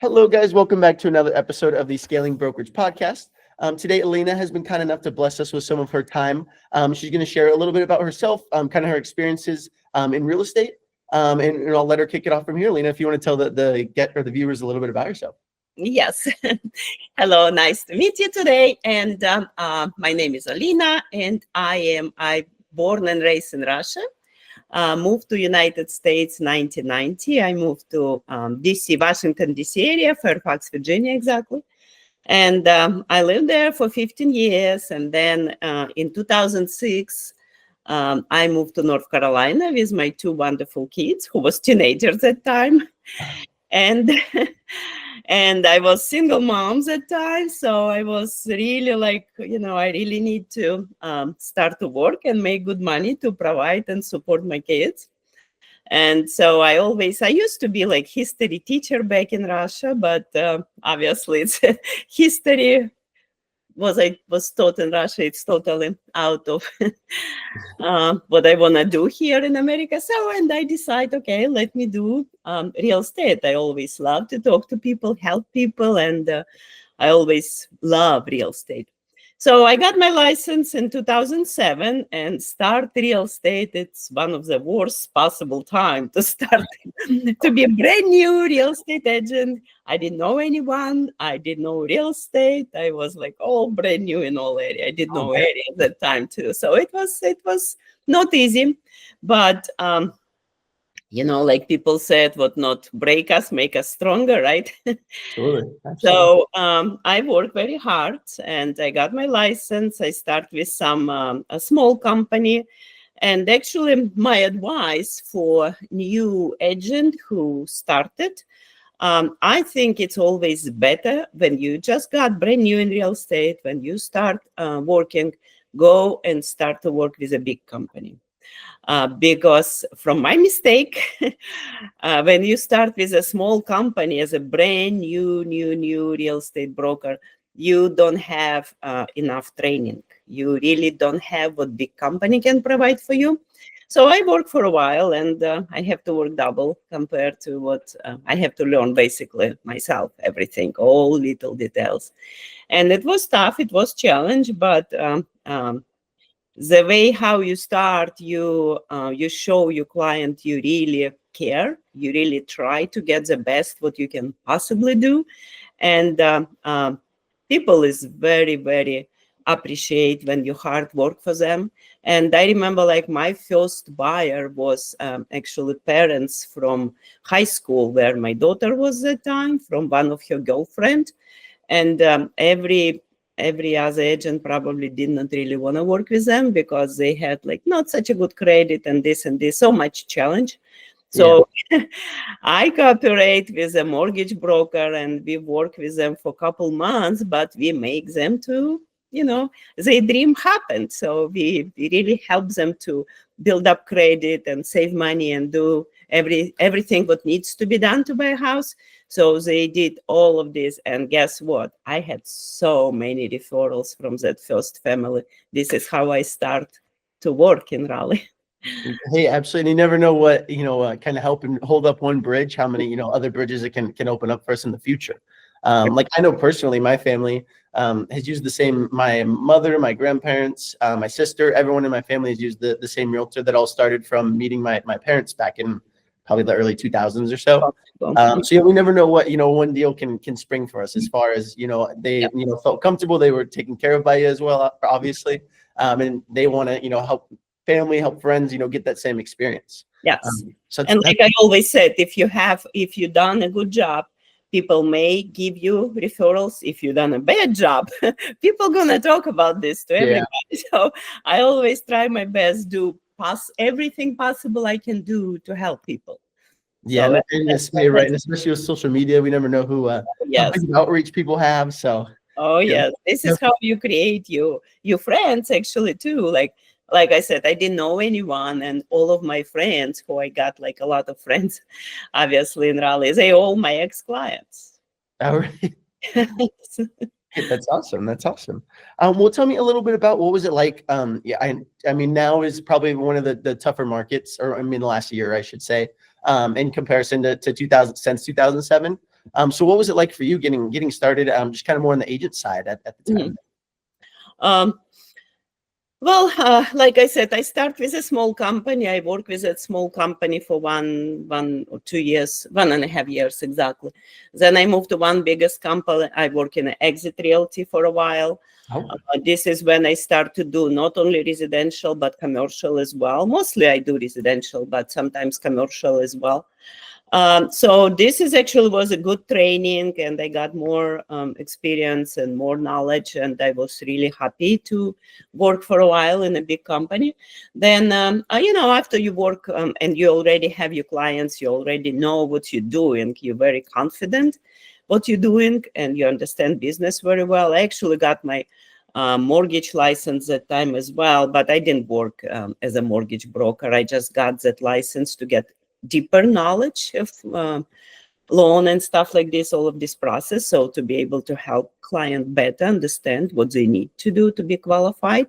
Hello, guys. Welcome back to another episode of the Scaling Brokerage Podcast. Today, Alina has been kind enough to bless us with some of her time. She's going to share a little bit about herself, kind of her experiences in real estate, and I'll let her kick it off from here. Alina, if you want to tell the viewers a little bit about yourself. Yes. Hello, nice to meet you today. And my name is Alina, and I born and raised in Russia. Moved to United States 1990. I moved to DC, Washington, DC area, Fairfax, Virginia, exactly. And I lived there for 15 years. And then in 2006, I moved to North Carolina with my two wonderful kids, who was teenagers at the time. And and I was single moms at times, so I was really like, I really need to start to work and make good money to provide and support my kids. And so I used to be like history teacher back in Russia, but obviously it's history was taught in Russia. It's totally out of what I want to do here in America. And I decide, okay, let me do real estate. I always love to talk to people, help people, and I always love real estate. So I got my license in 2007 and start real estate. It's one of the worst possible time to start to be a brand new real estate agent. I didn't know anyone. I didn't know real estate. I was like all brand new in all area. I didn't know area at that time too. So it was not easy, but like people said, what not break us, make us stronger, right? Absolutely. So I worked very hard and I got my license. I start with a small company. And actually my advice for new agent who started, I think it's always better when you just got brand new in real estate, when you start working, go and start to work with a big company. Because from my mistake, when you start with a small company as a brand new real estate broker, you don't have enough training. You really don't have what big company can provide for you. So I worked for a while and I have to work double compared to what I have to learn basically myself, everything, all little details. And it was tough, it was challenge, but the way how you start, you show your client you really care, you really try to get the best what you can possibly do, and people is very, very appreciate when you hard work for them. And I remember like my first buyer was actually parents from high school where my daughter was at the time, from one of her girlfriend, and every other agent probably did not really want to work with them because they had like not such a good credit and this, so much challenge. So I cooperate with a mortgage broker and we work with them for a couple months, but we make them to, their dream happen. So we really help them to build up credit and save money and do everything what needs to be done to buy a house. So they did all of this. And guess what? I had so many referrals from that first family. This is how I start to work in Raleigh. Hey, absolutely. You never know what, kind of help and hold up one bridge, how many, other bridges it can open up for us in the future. Like I know personally, my family has used the same, my mother, my grandparents, my sister, everyone in my family has used the same realtor that all started from meeting my parents back in probably the early 2000s or so. So we never know what, one deal can spring for us as far as, they, felt comfortable. They were taken care of by you as well, obviously. And they want to, help family, help friends, get that same experience. Yes. And like I always said, if you done a good job, people may give you referrals. If you done a bad job, people gonna talk about this to everybody. So I always try my best, do everything possible I can do to help people. Yeah, so in this way, right, and especially with social media, we never know who how big outreach people have. So yes, this is how you create your friends actually too. Like I said, I didn't know anyone, and all of my friends, who I got like a lot of friends, obviously in Raleigh, they all my ex-clients. All right. That's awesome. That's awesome. Well, tell me a little bit about what was it like? I mean, now is probably one of the tougher markets, or I mean, the last year, I should say, in comparison to 2000 since 2007. So what was it like for you getting started, just kind of more on the agent side at the time? Um, Well, like I said, I start with a small company. I work with a small company for 1 or 2 years, 1.5 years exactly. Then I moved to one biggest company. I work in exit realty for a while. Oh, This is when I start to do not only residential, but commercial as well. Mostly I do residential, but sometimes commercial as well. So this is actually was a good training, and I got more experience and more knowledge, and I was really happy to work for a while in a big company. Then, after you work and you already have your clients, you already know what you're doing, you're very confident what you're doing, and you understand business very well. I actually got my mortgage license at time as well, but I didn't work as a mortgage broker. I just got that license to get deeper knowledge of loan and stuff like this, all of this process. So to be able to help client better understand what they need to do to be qualified.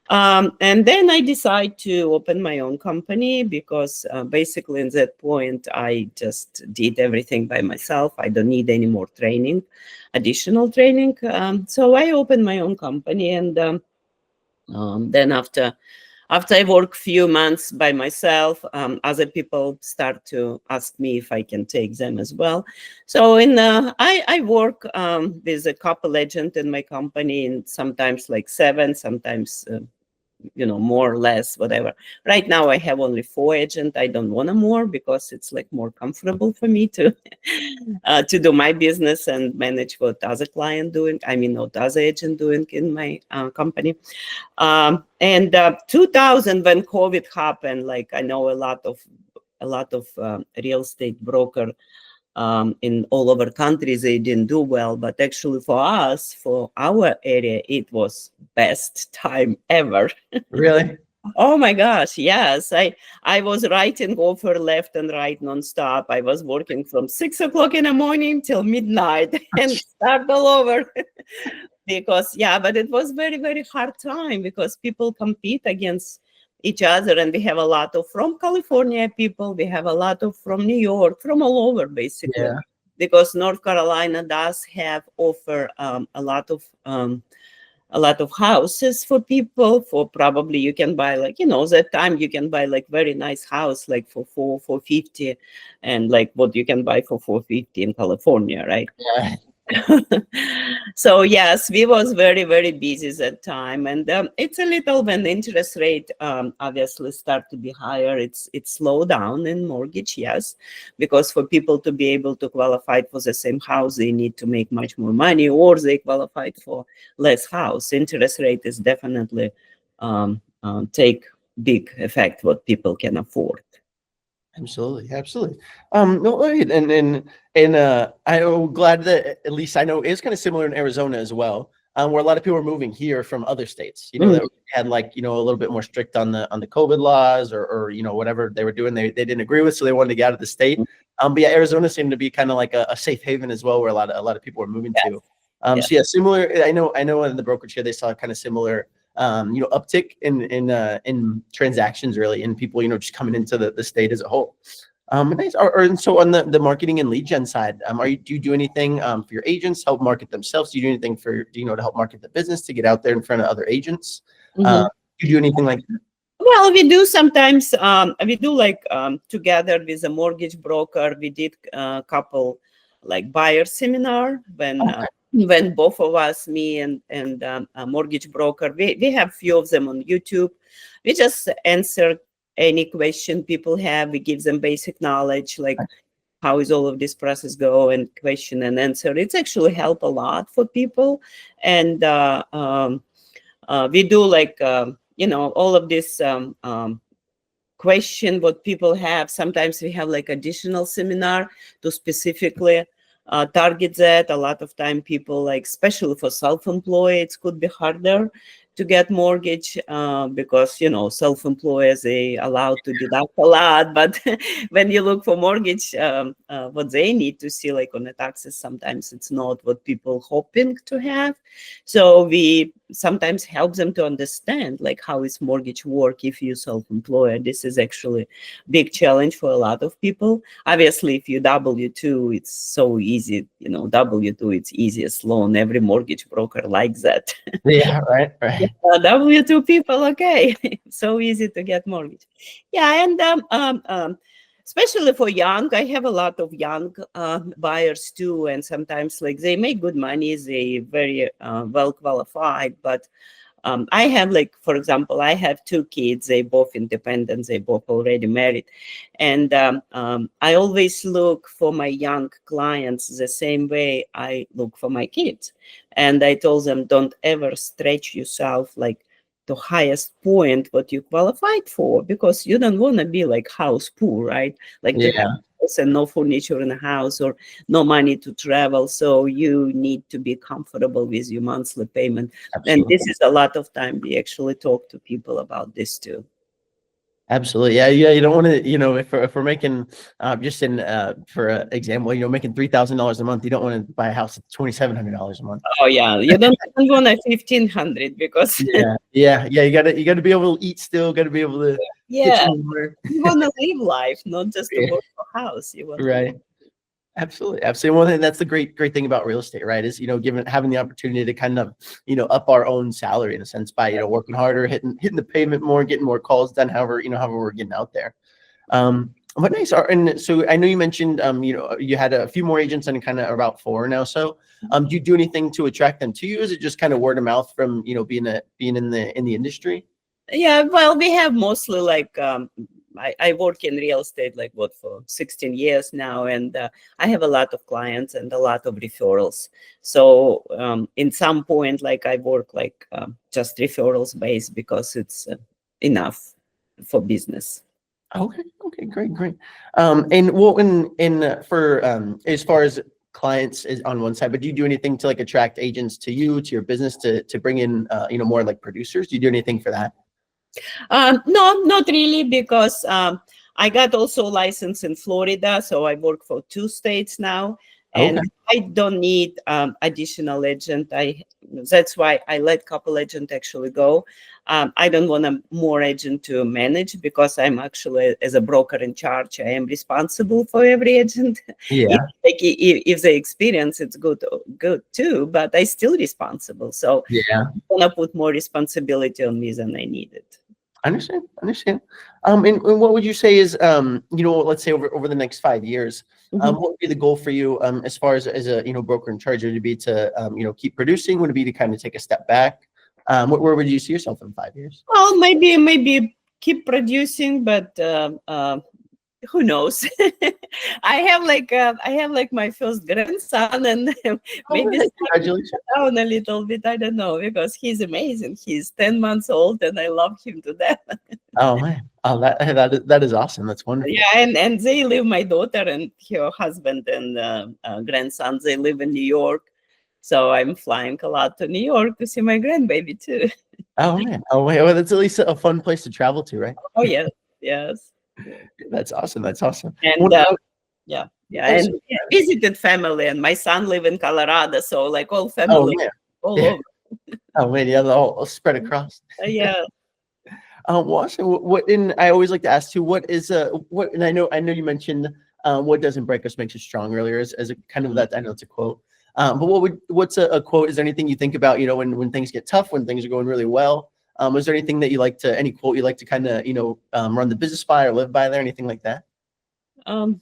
And then I decide to open my own company because basically at that point, I just did everything by myself. I don't need any more training, additional training. So I opened my own company, and then after I work few months by myself, other people start to ask me if I can take them as well. So I work with a couple agent in my company, and sometimes like 7, sometimes more or less, whatever. Right now I have only 4 agents. I don't want more because it's like more comfortable for me to do my business and manage what other client doing. I mean, what other agent doing in my company. And 2000, when COVID happened, like I know a lot of real estate broker in all over countries, they didn't do well, but actually for us, for our area, it was best time ever. really? Oh my gosh, yes. I was writing offer left and right nonstop. I was working from 6 o'clock in the morning till midnight and start all over. Because but it was very, very hard time because people compete against each other, and we have a lot of from California people, we have a lot of from New York, from all over basically. Yeah. Because North Carolina does have offer a lot of houses for people. For probably you can buy like that time you can buy like very nice house like for 450, and like what you can buy for 450 in California, right? Yeah. So yes, we was very, very busy that time, and it's a little when the interest rate obviously start to be higher, it's slow down in mortgage, yes, because for people to be able to qualify for the same house, they need to make much more money, or they qualified for less house. Interest rate is definitely take big effect what people can afford. Absolutely, absolutely. No, right, and I'm glad that at least I know it's kind of similar in Arizona as well, where a lot of people are moving here from other states. That had like a little bit more strict on the COVID laws or whatever they were doing, they didn't agree with, so they wanted to get out of the state. But yeah, Arizona seemed to be kind of like a safe haven as well, where a lot of people were moving to. So yeah, similar. I know in the brokerage here they saw kind of similar. Uptick in transactions, really, and people, just coming into the state as a whole. Nice. And so on the marketing and lead gen side, do you do anything for your agents, help market themselves? Do you do anything to help market the business, to get out there in front of other agents? Do you do anything like that? Well, we do sometimes. We do like together with a mortgage broker. We did a couple like buyer seminar when both of us, me and a mortgage broker, we have few of them on YouTube. We just answer any question people have. We give them basic knowledge, like how is all of this process go, and question and answer. It's actually helped a lot for people, and we do like all of this question what people have. Sometimes we have like additional seminar to specifically target that. A lot of time people, like especially for self-employed, it could be harder to get mortgage because, you know, self-employers, they allowed to deduct a lot. But when you look for mortgage, what they need to see, like on the taxes, sometimes it's not what people hoping to have. So we sometimes help them to understand, like, how is mortgage work if you self-employed. This is actually big challenge for a lot of people. Obviously, if you W-2, it's so easy. You know, W-2, it's easiest loan. Every mortgage broker likes that. Yeah, right. W-2 people, okay. So easy to get mortgage. Yeah, and especially for young, I have a lot of young buyers too, and sometimes like they make good money, they very well qualified, but I have, like, for example, I have two kids, they both independent, they both already married. And I always look for my young clients the same way I look for my kids. And I told them, don't ever stretch yourself like the highest point what you qualified for, because you don't want to be like house poor, right? Like to have Yeah, and no furniture in the house or no money to travel. So you need to be comfortable with your monthly payment. And absolutely. this is a lot of time we actually talk to people about this too. Absolutely. Yeah. Yeah. You don't want to, if we're making, just in, for example, making $3,000 a month, you don't want to buy a house at $2,700 a month. Oh yeah, you don't want a 1,500 because Yeah. You gotta be able to eat still, gotta be able to get yeah, some water. you want to live life, not just to Yeah, work for house. You want to live. right. Absolutely. One thing, that's the great thing about real estate, right? Is, having the opportunity to kind of, up our own salary in a sense by, working harder, hitting the pavement more, getting more calls done, however we're getting out there. What nice are, and so I know you mentioned, you had a few more agents and kind of about four now. So, do you do anything to attract them to you? Is it just kind of word of mouth from, being in the industry? Yeah, well, we have mostly like I work in real estate like what for 16 years now, and I have a lot of clients and a lot of referrals. So in some point, like I work like just referrals based because it's enough for business. Okay. Great. And what in for as far as clients is on one side, but do you do anything to like attract agents to you, to your business, to bring in more like producers? Do you do anything for that? No, not really, because I got also license in Florida, so I work for 2 states now, and Okay. I don't need additional agent. That's why I let couple agent actually go. I don't want a more agent to manage because I'm actually as a broker in charge. I am responsible for every agent. Yeah. If they experience, it's good too, but I still responsible. So Yeah. I'm gonna put more responsibility on me than I needed. Understand. And what would you say is, let's say over the next 5 years, Mhm. what would be the goal for you, as far as a, broker in charge? Would it be to, keep producing? Would it be to kind of take a step back? Where would you see yourself in 5 years? Well, maybe keep producing, but who knows? I have like my first grandson, and Oh, maybe hey, start congratulations. down a little bit. I don't know, because he's amazing. He's 10 months old, and I love him to death. Oh man. Oh, that is awesome. That's wonderful. Yeah, and they live. My daughter and her husband and grandson. They live in New York, so I'm flying a lot to New York to see my grandbaby too. Oh man. Oh wait. Well, that's at least a fun place to travel to, right? Oh yes, yes. That's awesome. That's awesome. And What about, yeah, oh, and so- visited family, and my son live in Colorado, so like all oh family man. all Yeah. over. Oh man. Yeah. All spread across. Yeah. Well, also, and I always like to ask too, what is what, and I know you mentioned, what doesn't break us makes us strong earlier as a kind of that, I know it's a quote. But what's a quote? Is there anything you think about, when things get tough, when things are going really well? Is there anything that any quote you like to kind of, run the business by or live by there, anything like that? Um,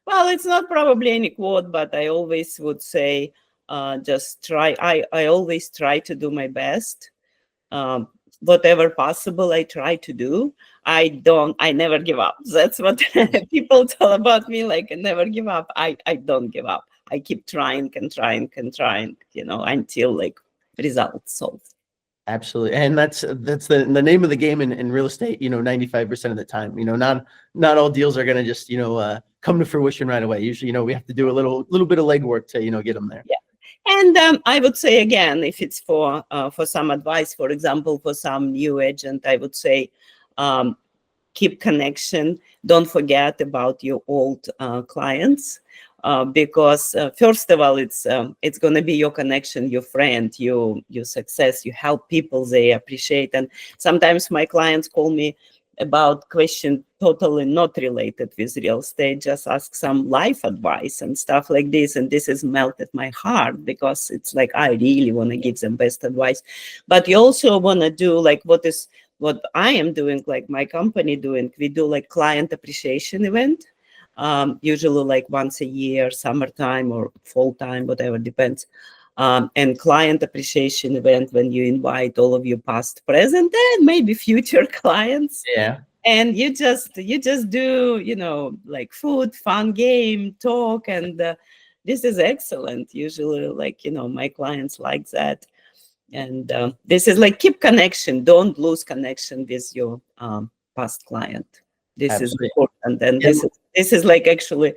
well, it's not probably any quote, but I always would say, just try. I always try to do my best. Um, Whatever possible, I try to do. I never give up. That's what people tell about me. Like, I never give up. I don't give up. I keep trying and trying and trying, until like results solve. Absolutely. And that's the name of the game in real estate, 95% of the time. Not all deals are going to just, come to fruition right away. Usually, we have to do a little bit of legwork to, get them there. Yeah. And I would say again, if it's for some advice, for example, for some new agent, I would say keep connection. Don't forget about your old clients, because first of all, it's going to be your connection, your friend, your success. You help people, they appreciate. And sometimes my clients call me about question totally not related with real estate, just ask some life advice and stuff like this, and this has melted my heart, because it's like I really want to give them best advice. But you also want to do like what I am doing, like my company doing. We do like client appreciation event, usually like once a year, summertime or fall time, whatever, depends. And client appreciation event when you invite all of your past, present, and maybe future clients. Yeah. And you just do, like food, fun game, talk, and this is excellent. Usually, like, my clients like that. And this is like keep connection. Don't lose connection with your past client. This is Absolutely. important, and Yeah. this is like actually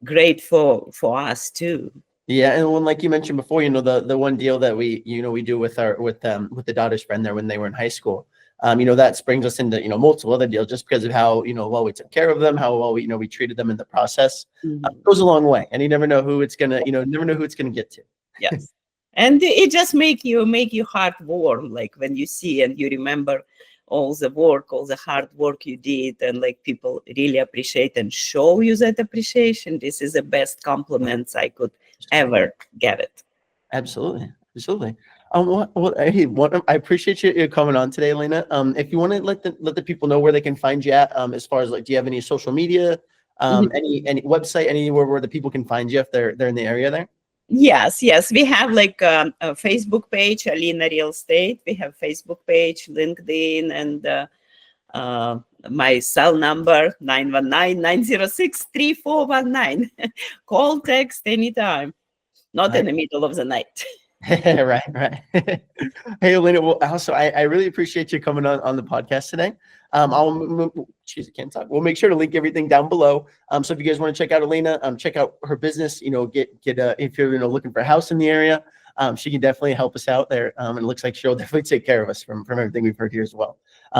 great for us too. Yeah, and when, like you mentioned before, the one deal that we do with the daughter's friend there when they were in high school, that brings us into multiple other deals just because of how well we took care of them, how well we treated them in the process. It goes a long way, and you never know who it's gonna get to. Yes, and it just make your heart warm, like when you see and you remember all the hard work you did, and like people really appreciate and show you that appreciation. This is the best compliments I could ever get it. Absolutely, absolutely. I appreciate you coming on today, Alina. If you want to let the people know where they can find you at, as far as like, do you have any social media, any website, anywhere where the people can find you if they're in the area there? Yes, we have like a Facebook page, Alina Real Estate. We have Facebook page, LinkedIn, and my cell number 919-906-3419. Call, text anytime, not in the middle of the night. Right. Hey, Alina. Well, also, I really appreciate you coming on the podcast today. I can't talk. We'll make sure to link everything down below. So if you guys want to check out Alina, check out her business. Get if you're looking for a house in the area, she can definitely help us out there. And it looks like she'll definitely take care of us from everything we've heard here as well.